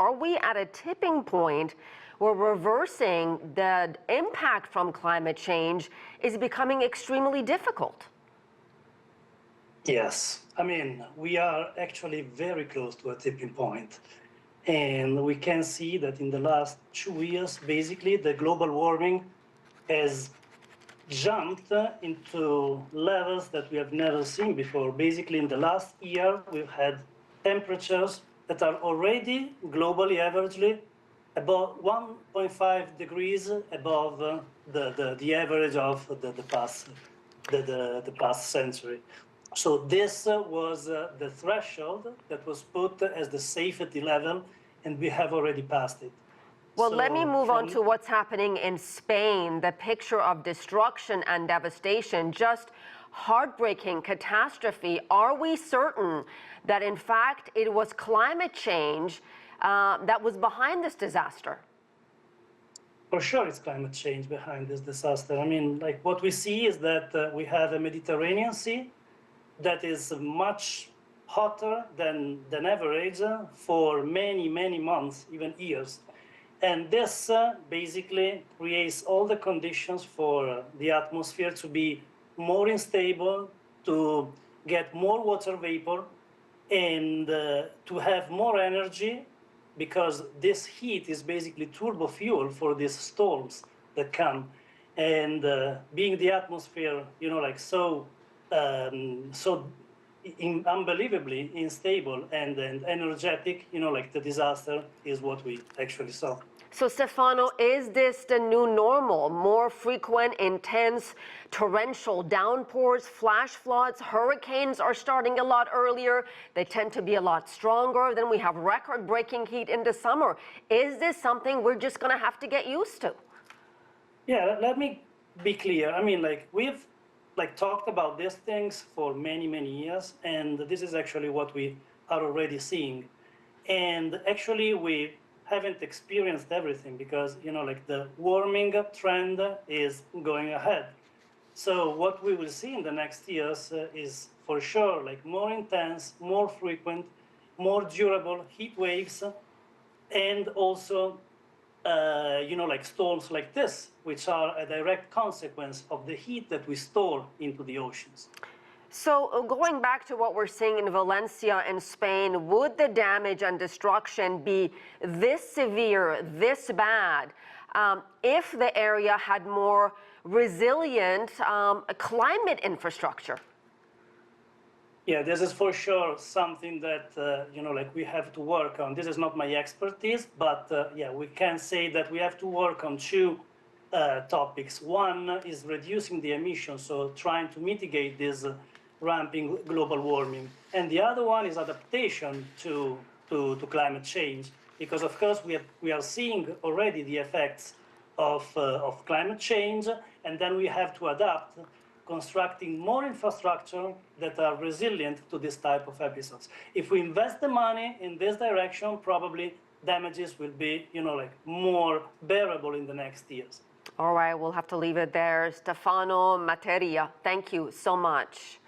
Are we at a tipping point where reversing the impact from climate change is becoming extremely difficult? Yes, I mean, we are actually very close to a tipping point. And we can see that in the last 2 years, basically, the global warming has jumped into levels that we have never seen before. Basically, in the last year, we've had temperatures that are already globally averagely about 1.5 degrees above the average of the past century. So this was the threshold that was put as the safety level, and we have already passed it. Well, let me move on to what's happening in Spain. The picture of destruction and devastation, just heartbreaking catastrophe. Are we certain that, in fact, it was climate change that was behind this disaster? For sure, it's climate change behind this disaster. I mean, like what we see is that we have a Mediterranean Sea that is much hotter than average for many, many months, even years. And this basically creates all the conditions for the atmosphere to be more unstable, to get more water vapor, and to have more energy, because this heat is basically turbo fuel for these storms that come. And being the atmosphere, you know, like so unbelievably unstable and energetic, you know, like the disaster is what we actually saw. So, Stefano, is this the new normal? More frequent, intense, torrential downpours, flash floods, hurricanes are starting a lot earlier. They tend to be a lot stronger. Then we have record-breaking heat in the summer. Is this something we're just going to have to get used to? Yeah, let me be clear. I mean, like, we've talked about these things for many, many years, and this is actually what we are already seeing. And actually, we haven't experienced everything because, you know, like the warming trend is going ahead. So what we will see in the next years is for sure like more intense, more frequent, more durable heat waves, and also you know, like storms like this, which are a direct consequence of the heat that we store into the oceans. So going back to what we're seeing in Valencia and Spain, would the damage and destruction be this severe, this bad, if the area had more resilient climate infrastructure? Yeah, this is for sure something that, you know, like we have to work on. This is not my expertise, but yeah, we can say that we have to work on two topics. One is reducing the emissions, so trying to mitigate this ramping global warming. And the other one is adaptation to climate change, because of course we are seeing already the effects of climate change, and then we have to adapt, constructing more infrastructure that are resilient to this type of episodes. If we invest the money in this direction, probably damages will be, you know, like more bearable in the next years. All right, we'll have to leave it there. Stefano Materia, thank you so much.